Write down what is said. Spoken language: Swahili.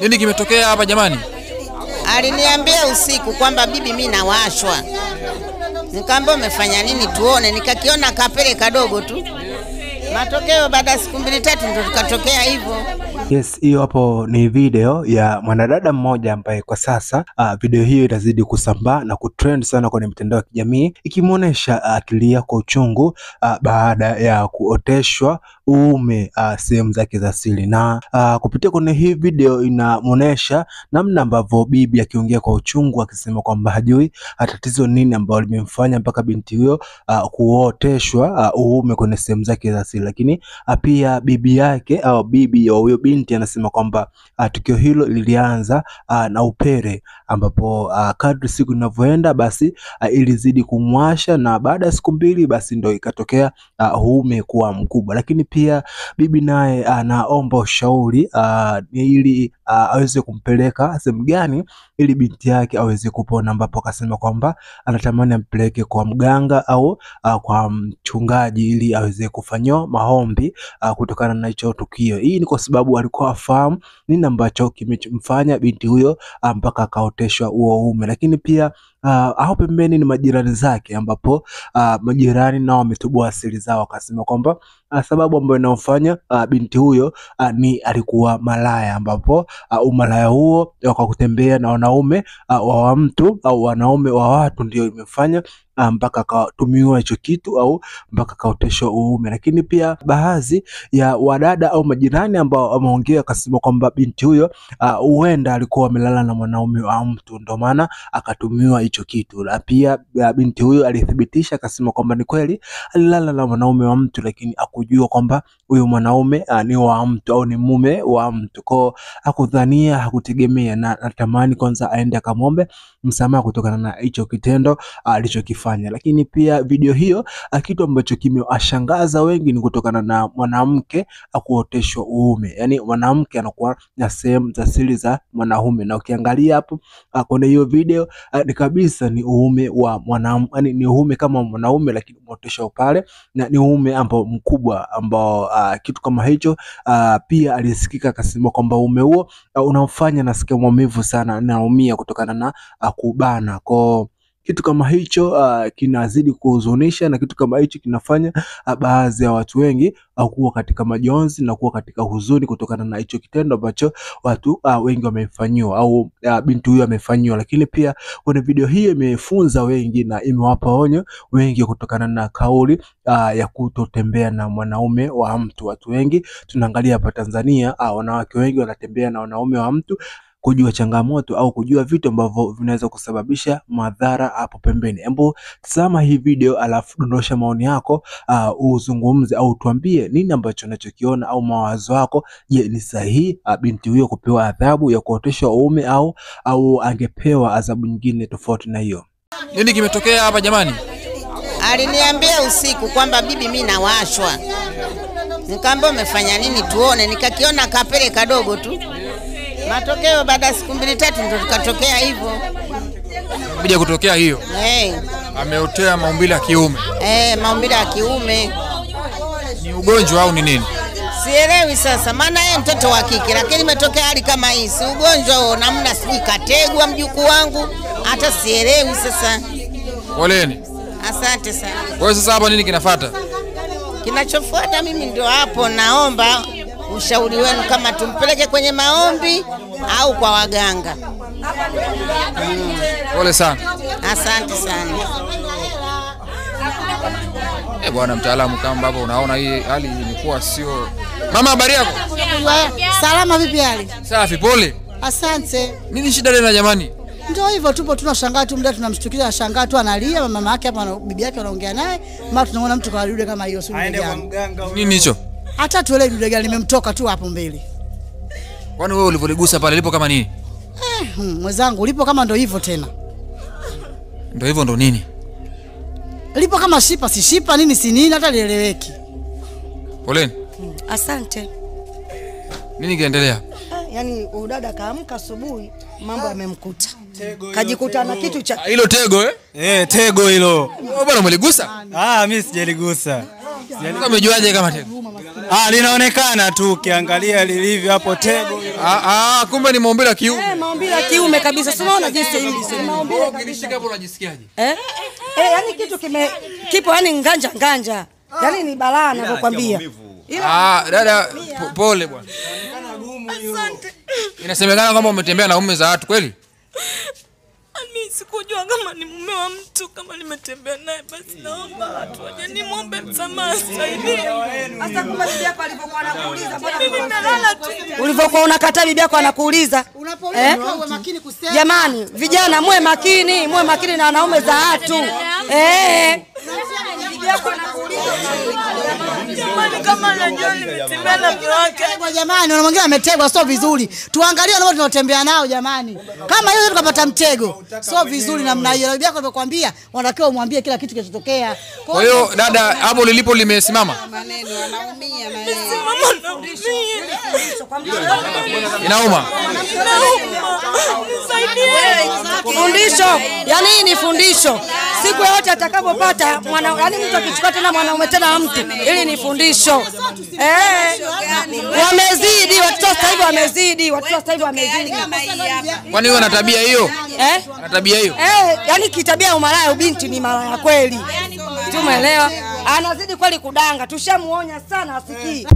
Nini kimetokea hapa jamani? Aliniambia usiku kwamba bibi mimi nawashwa. Nikamwambia umefanya nini tuone, nikakiona kapele kadogo tu. Matokeo baada ya siku 2-3 ndio tukatokea hivyo. Yes, hiyo hapo ni video ya mwanadada mmoja ambaye kwa sasa video hiyo itazidi kusambaa na kutrend sana kwenye mitandao ya kijamii, ikimuonesha akilia kwa uchungu baada ya kuoteshwa uume sehemu zake za siri. Na kupitia kwenye hii video inamuonesha namna ambavyo bibi akiongea kwa uchungu akisema kwamba hajui tatizo nini ambalo limemfanya mpaka binti huyo kuoteshwa uume kwenye sehemu zake za siri. Lakini pia bibi yake au bibi wa huyo binti anasema kwamba tukio hilo lilianza na upere, ambapo kadri siku inavyoenda basi ilizidi kumwasha, na baada ya siku 2 basi ndio ikatokea uume kuwa mkubwa. Lakini pia bibi naye anaomba ushauri ili aweze kumpeleka sehemu gani ili binti yake aweze kupona, ambapo akasema kwamba anatamani ampeleke kwa mganga au kwa mchungaji ili aweze kufanywa maombi kutokana na hicho tukio. Hii ni kwa sababu alikuwa afahamu nini ambacho kimemfanya binti huyo mpaka akaoteshwa huo uume. Lakini pia hao pembeni ni majirani zake, ambapo majirani nao wametoboa siri zao, akasema kwamba sababu ambayo inamfanya binti huyo ni alikuwa malaya, ambapo umalaya huo kwa kutembea na wanaume wa mtu au wanaume wa watu ndio imefanya mpaka katumiwa hicho kitu au mpaka kaoteshwa uume. Lakini pia baadhi ya wadada au majirani ambao wameongea akasema kwamba binti huyo huenda alikuwa amelala na mwanaume wa mtu ndio maana akatumiwa hicho kitu. Na pia binti huyo alithibitisha akasema kwamba ni kweli alilala na mwanaume wa mtu, lakini akujua kwamba huyo mwanaume ni wa mtu au ni mume wa mtu, kwa hakudhania, hakutegemea, na natamani kwanza aende akamwombe msamaha kutokana na hicho kitendo alichokifanya. Lakini pia video hiyo kitu ambacho kimewashangaza wengi ni kutokana na mwanamke kuoteshwa uume, yani mwanamke anakuwa na sehemu za siri za mwanaume, na ukiangalia hapo kwenye hiyo video ni kabisa ni uume wa mwanamke, yani ni uume kama mwanaume lakini umeoteshwa pale, na ni uume ambao mkubwa ambao kitu kama hicho pia alisikika akasema kwamba uume huo unamfanya nasikia maumivu sana, naumia kutokana na kubana. Kwa kitu kama hicho kinazidi kuhuzunisha, na kitu kama hicho kinafanya baadhi ya watu wengi kuwa katika majonzi na kuwa katika huzuni kutokana na hicho kitendo ambacho watu wengi wamefanywa au binti huyo amefanywa. Lakini pia kwenye video hiyo imefunza wengi na imewapa onyo wengi kutokana na kauli ya kutotembea na mwanaume wa mtu. Watu wengi tunaangalia hapa Tanzania, wanawake wengi wanatembea na wanaume wa mtu kujua changamoto au kujua vitu ambavyo vinaweza kusababisha madhara hapo pembeni. Hebu tazama hii video alafu dondosha maoni yako, uzungumze au tuambie nini ambacho unachokiona au mawazo yako. Je, ni sahihi binti huyo kupewa adhabu ya kuoteshwa uume au angepewa adhabu nyingine tofauti na hiyo? Nini kimetokea hapa jamani? Aliniambia usiku kwamba bibi mimi nawashwa. Nikamwambia umefanya nini tuone, nikakiona kapele kadogo tu. Matokeo baada ya siku 2-3 ndio tukatokea hivyo. Bija kutokea hiyo. Ameotea maumbile ya kiume. Maumbile ya kiume. Ni ugonjwa au ni nini? Sielewi sasa, maana yeye mtoto wa kike, lakini imetokea hali kama hii. Si ugonjwa huo, namna siji kategwa mjukuu wangu, hata sielewi sasa. Poleni. Asante sana. Kwa sasa hapa nini kinafuata? Kinachofuata mimi ndio hapo naomba ushauri wenu, kama tumpeleke kwenye maombi au kwa waganga. Pole sana. Asante sana. Bwana mtaalamu, kama ambavyo unaona hii hali imekuwa sio. Mama, habari yako? Salama, vipi hali? Safi, pole. Asante. Nini shida tena jamani? Ndio hivyo, tupo tunashangaa tu, muda tunamshtukiza, shangaa tu analia, mama yake hapa na bibi yake wanaongea naye, mara tunaona mtu kwa dude kama hiyo, sio mganga. Nini hicho? Hata tuelewe dude gani limemtoka tu hapo mbele. Kwani wewe ulivoligusa pale lipo kama nini? Mwenzangu lipo kama ndio hivyo tena. Ndio hivyo ndo nini? Lipo kama shipa, si shipa nini si nini, hata lieleweki. Poleni. Asante. Nini kiendelea? Yaani udada kaamka asubuhi mambo yamemkuta. Kajikuta na kitu cha hilo tego tego hilo. Wewe bwana umeligusa? Mimi sijaligusa. Umejuaje kama tego? Linaonekana tu ukiangalia lilivyo hapo tego. Kumbe ni maumbile ya kiume. Maumbile ya kiume kabisa. Si unaona jinsi hivi? Maumbile kabisa. Hapo unajisikiaje? Yani kitu kipo yani nganja. Yani ni balaa ninakwambia. Dada pole bwana. Asante. Inasemekana kwamba umetembea na mume za watu kweli? Mimi sikujua kama ni mume wa mtu, kama nimetembea naye basi naomba watu waje nimwombe msamaha saidie. Hata kama bibi yako alivyokuwa anakuuliza bwana mimi nimelala tu. Ulivyokuwa unakataa bibi yako anakuuliza. Uwe makini kusema. Jamani, vijana muwe makini na wanaume za watu. Bibi yako anakuuliza. Jamani kama anajua nimetembea na mke wake. Jamani, wanamwambia ametegwa sio vizuri. Tuangalie wanao tunatembea nao jamani. Kama hiyo tukapata mtego. Sio vizuri namna hiyo. Bibi yako amekwambia wanatakiwa umwambie kila kitu kinachotokea. Kwa hiyo dada hapo lilipo limesimama. Maneno anaumia Inauma. Fundisho. Yaani hii ni fundisho. Siku yote atakapopata yani mtu akichukua tena mwanaume tena mtu, ili ni fundisho. Wamezidi watoto sasa hivi wamezidi. Kwani wewe una tabia hiyo? Ana tabia hiyo? Yani kitabia umalaya ubinti ni malaya kweli. Tumeelewa? Anazidi kweli kudanga. Tushamuonya sana asikii.